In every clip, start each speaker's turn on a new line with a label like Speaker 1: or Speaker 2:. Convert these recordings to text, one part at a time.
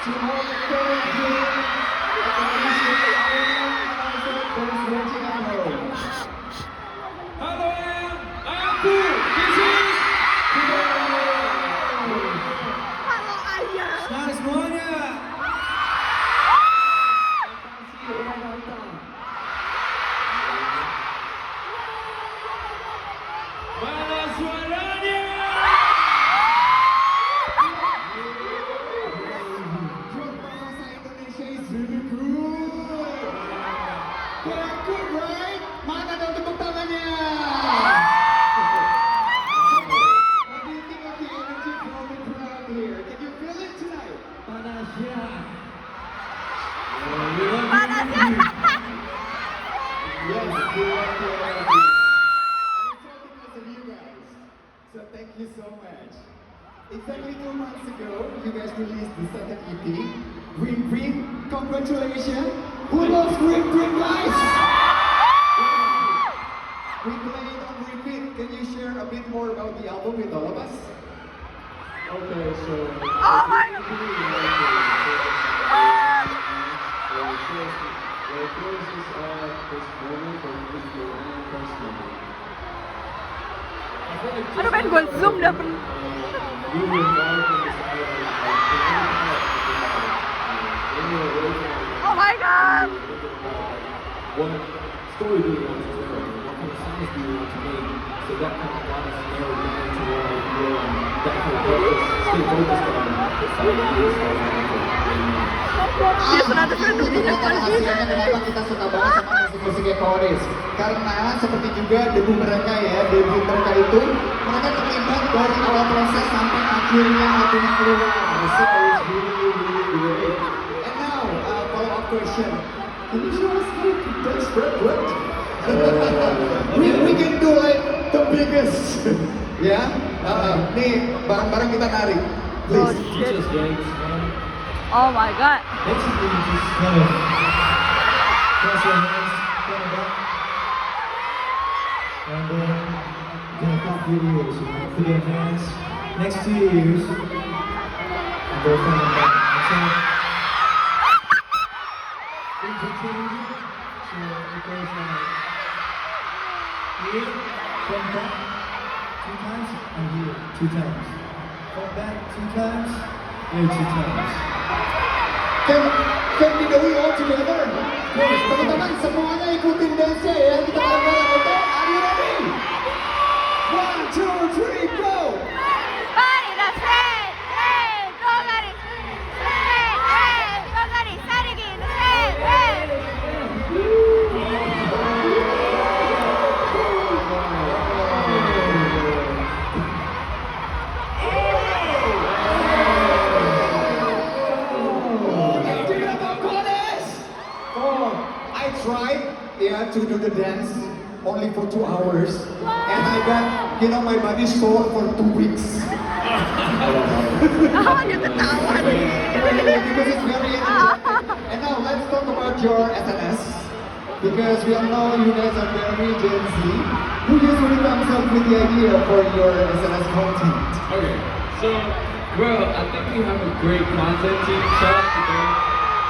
Speaker 1: all the fans watching at home.
Speaker 2: Hello, I am Pooh. This is
Speaker 1: Nah, semuanya.
Speaker 2: Mana suaranya?
Speaker 1: Your bahasa Indonesia is really good. Yeah, good, right? Mana dong tepuk tangannya? What do you think of the energy from the crowd here? Can you feel it tonight?
Speaker 2: Panasnya.
Speaker 1: Yes, we love the energy. And it's all because of you guys. So thank you so much. Exactly 2 months ago, you guys released the second EP, Green Green. Congratulations! Who loves Green Green, guys? We play it on repeat. Can you share a bit more about the album with all of us?
Speaker 2: Okay, so.
Speaker 3: Oh my God.
Speaker 2: Well, closes this moment from this personally.
Speaker 3: Ano ba yung gold zoom na pun?
Speaker 2: We were involved in this
Speaker 3: Oh my God!
Speaker 2: what story do we want to tell? What kind of songs do we want to make? So that kind of got us narrowed down to what we feel and that kind of helped us stay focused on
Speaker 3: Yes, natin pero
Speaker 1: Itu ternyata rahasianya kenapa kita suka banget sama musik-musik Ekoris. Karena seperti juga debut mereka ya, debut mereka itu mereka terlibat dari awal proses sampai akhirnya albumnya keluar. So it's really great. And now, follow-up question. Can you show us how that spread worked? we can do like the biggest. Ya, nih bareng-bareng kita narik.
Speaker 3: Oh
Speaker 1: Please.
Speaker 3: shit.
Speaker 2: just yanks,
Speaker 3: Oh my God.
Speaker 2: basically you just kind of cross your hands front and back. And then you're gonna put your ears, put your hands next to your ears and go front and back. And so interchange it. So it goes like here, front back 2 times, and here 2 times. Front back 2 times, here 2 times.
Speaker 1: Can we do it all together? Teman-teman semuanya ikutin dance ya. Kita bareng-bareng, oke? Are you ready? 1, 2, 3, go!
Speaker 3: Bari na say, hey, dogari, hey, hey, dogari, sarigi, hey, hey.
Speaker 1: Do you know about Goddess? Oh, I tried, yeah, to do the dance only for 2 hours. And I got, my body sore for 2 weeks.
Speaker 3: Ah, yung katawa
Speaker 1: Because it's very energetic. And now let's talk about your SNS. Because we all know you guys are very Gen Z. Who usually comes up with the idea for your SNS content?
Speaker 2: Okay, so, well, I think we have a great content team. Shout out to them.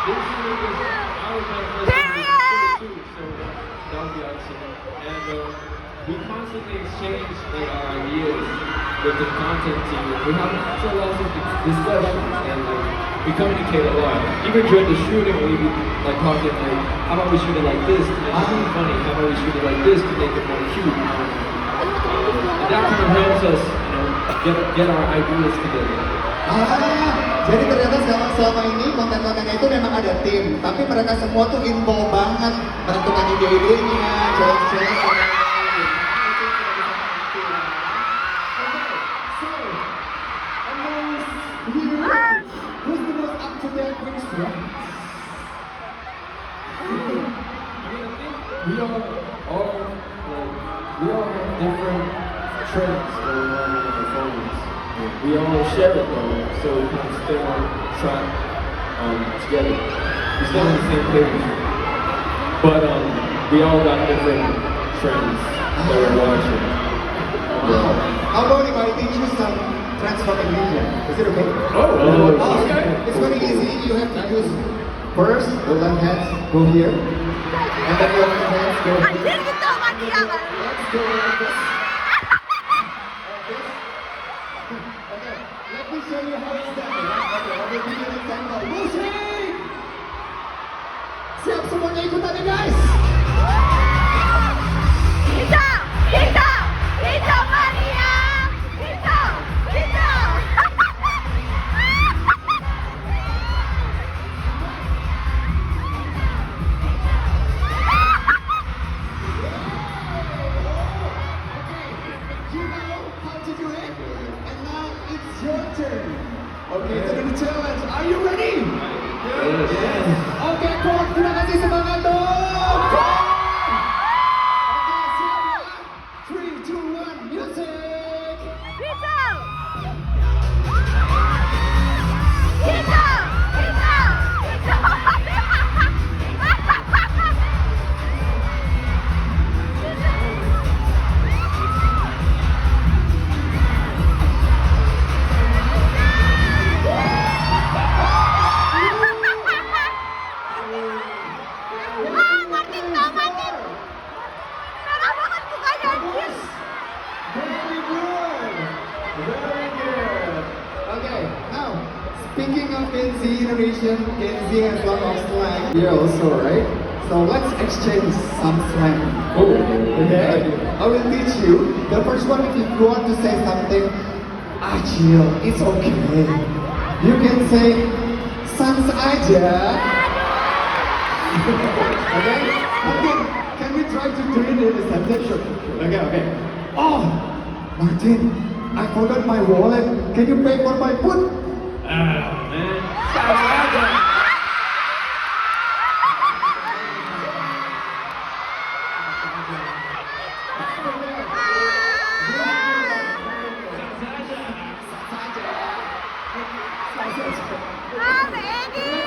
Speaker 2: This year was, I was my first
Speaker 3: Period!
Speaker 2: year, so that would be awesome. And we constantly exchange like our ideas with the content team. We have so lots of discussions and we communicate a lot. Even during the shooting, we be like talking like, how about we shoot it like this to make it funny? How about we shoot it like this to make it more cute? And that kind of helps us, get our ideas together.
Speaker 1: Jadi ternyata selama ini konten-kontennya itu memang ada tim, tapi mereka semua tuh involved banget menentukan ide-idenya, challenge-challenge dan lain-lain. So, amongst you, who's the most up-to-date Prince bro?
Speaker 2: We all have different trends going on in the performance. We all share it though, so we can stay on track together. We stay on the same page. But we all got different trends that we're watching.
Speaker 1: How about if I teach you some trends from Indonesia? Is it okay?
Speaker 2: Oh, okay.
Speaker 1: It's very easy. You have to use first the left hand go here, and then your right hand go here.
Speaker 3: Anjir gitu mati ya kan.
Speaker 1: Let's go like this. Okay, let me show you how it's done. Okay, I will give you an example. Musik! Siap semuanya ikutannya guys?
Speaker 3: Kita, kita, kita Maria, kita, kita.
Speaker 1: You know how to do it, and now it's your turn. Okay, to the challenge. Are you ready?
Speaker 2: Yes.
Speaker 1: Oke, Kon, terima kasih semangat dong. Oke, siap ya. 3, 2, 1, music.
Speaker 3: Kita, kita, kita, kita. Ah, Martin, kau Martin. Merah banget mukanya anjir.
Speaker 1: Very good. Very good. Okay, now, speaking of Gen Z generation, Gen Z has a lot of slang here also, right? So let's exchange some slang. Okay, I will teach you. The first one, if you want to say something, chill, it's okay. You can say, sans aja. Okay? Okay, can we try to do it in a sentence? Okay, okay. Oh, Martin, I forgot my wallet. Can you pay for my food?
Speaker 2: Man. Sasaja.
Speaker 3: Ah, Maggie.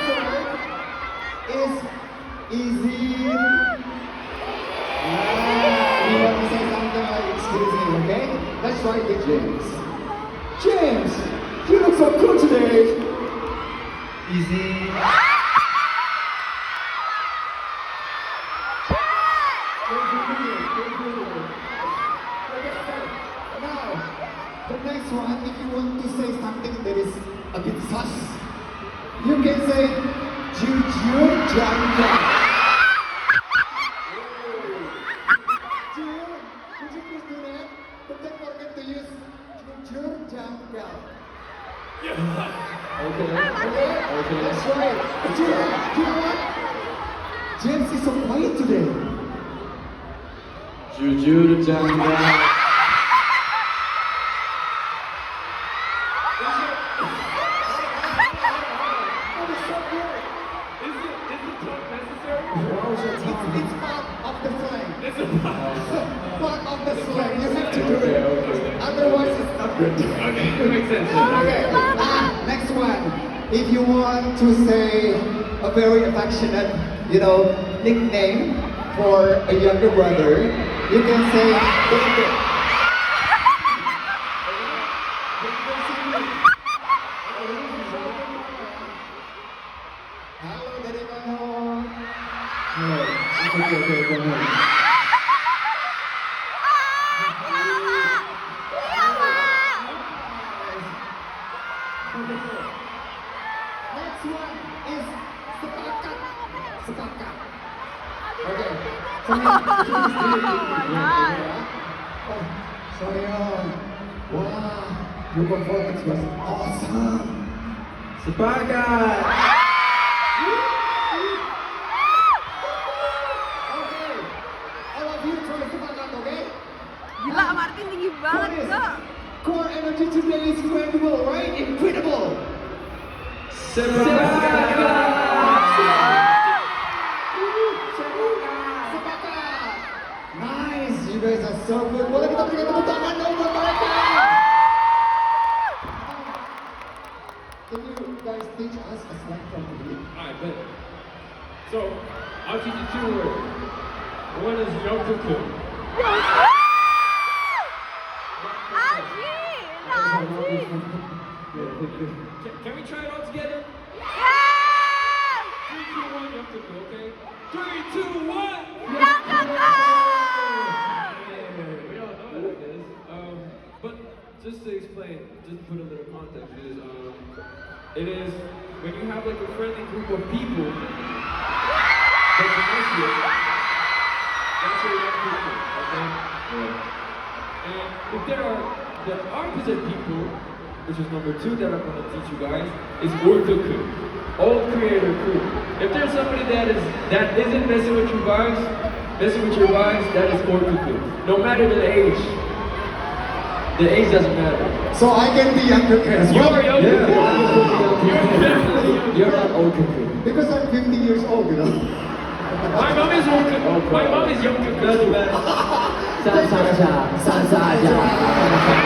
Speaker 1: Is easy. You want to say something like excuse me, okay? Let's try it with James. James, you look so cool today. Easy. Now, the next one, if you want to say something that is a bit sus, you can say jujur janggal. Jujur, could you please do that? But don't forget to use jujur janggal.
Speaker 2: Okay.
Speaker 1: Okay, let's try it. Do you know what? James is so quiet today.
Speaker 2: Jujur janggal.
Speaker 1: It's part of the slang.
Speaker 2: It's a
Speaker 1: Part of the slang. You have to do
Speaker 2: Okay,
Speaker 1: it.
Speaker 2: okay.
Speaker 1: Otherwise, it's not good.
Speaker 2: Okay, it makes sense.
Speaker 1: Okay. Next one. If you want to say a very affectionate, nickname for a younger brother, you can say David. Hello, Daddy Mano. Okay, go ahead. Next one is sepakat. Sepakat. Okay. Soyeon. Wow, your performance was awesome.
Speaker 2: Sepakat.
Speaker 1: Okay. All of you try sepakat, okay?
Speaker 3: Gila, Martin tinggi banget, kok.
Speaker 1: Core energy today is incredible, right? Incredible. Sepakat. Nice, you guys are so good. Boleh kita berikan tepuk tangan dong buat mereka. Can you guys teach us a slang from me?
Speaker 2: Alright, bet. So, I'll teach you 2 words. One is yokoku.
Speaker 3: Aji, Aji.
Speaker 2: Can we try it all together? context is it is when you have like a friendly group of people that you mess with, that's your young people, okay? And if there are the opposite people, which is number 2 that I'm gonna teach you guys, is ortoku, old creator crew. If there's somebody that isn't messing with you guys, that is ortoku. No matter the age doesn't matter.
Speaker 1: So I can be younger as
Speaker 2: You
Speaker 1: well.
Speaker 2: are younger.
Speaker 4: Yeah.
Speaker 2: You're definitely younger.
Speaker 4: You're not old cuckoo.
Speaker 1: Because I'm 50 years old, you know.
Speaker 2: My mom is old. My mom is young.
Speaker 4: Saan siya? Saan siya?